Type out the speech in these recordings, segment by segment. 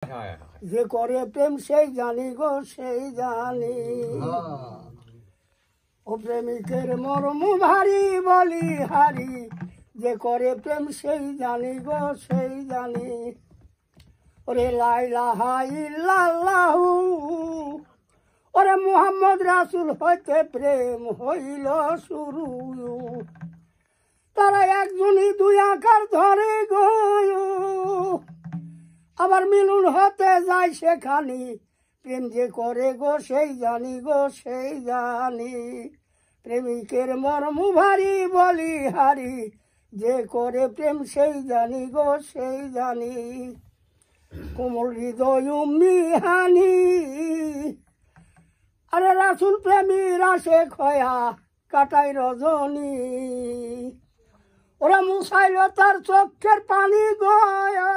যে করে প্রেম সেই জানি গো সেই জানি ও প্রেমিকের মর্ম ভারী বলি হারি যে করে প্রেম সেই জানি গো সেই জানি ওরে লা ইলাহা ইল্লাল্লাহু ওরে মুহাম্মদ রাসূল হইতে প্রেম হইল শুরু তারা একজনই দুই আকার ধরে গো আবার মিলন হতে যায় সেখানে প্রেম যে করে গো সেই জানি গো সেই জানি প্রেমিকের মর্ম ভারী বলি হারি যে করে প্রেম সেই জানি গো সেই জানি কোমল হৃদয় হানি আরে রাসূল প্রেমী রাশে খয়া কাটাই রজনী ওরা মুসাইল তার চোখের পানি গয়া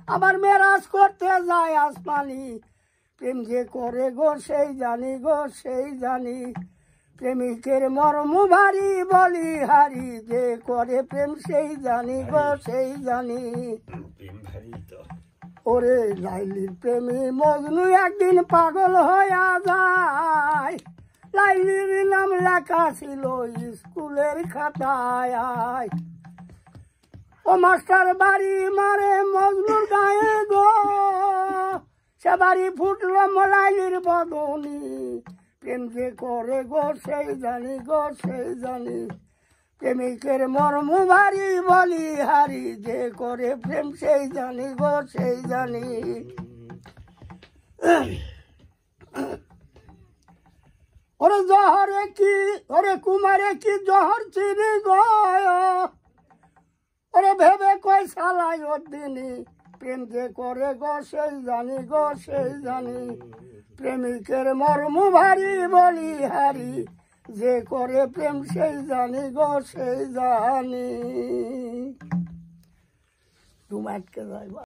আবার মেরাজ করতে যায় আসমানি প্রেম যে করে গো সেই জানি গো সেই জানি প্রেমিকের মর্ম ভারী বলি হারি যে করে প্রেম সেই জানি গো সেই জানি ওরে লাইলির প্রেমী মজনু একদিন পাগল হইয়া যায় লাইলির নাম লেখা ছিল স্কুলের খাতায় ও মাস্টার বাড়ি মারে মজনুর গায়ে গো সে বাড়ি ফুটলো লাইলির বদনি প্রেম যে করে গো সেই জানি গো সেই জানি প্রেমিকের মর্ম ভারী বলি হারি যে করে প্রেম সেই জানি গো সেই জানি ওরে জহরে কি ওরে কুমারে কি জহর চিনি গো ওরে ভেবে কই সালাই দিনী প্রেম যে করে গো সেই জানি গো সেই জানি প্রেমিকের মর্ম ভারী বলি হারি যে করে প্রেম সেই জানি গো সেই জানি তুমি আটকে যাইবা।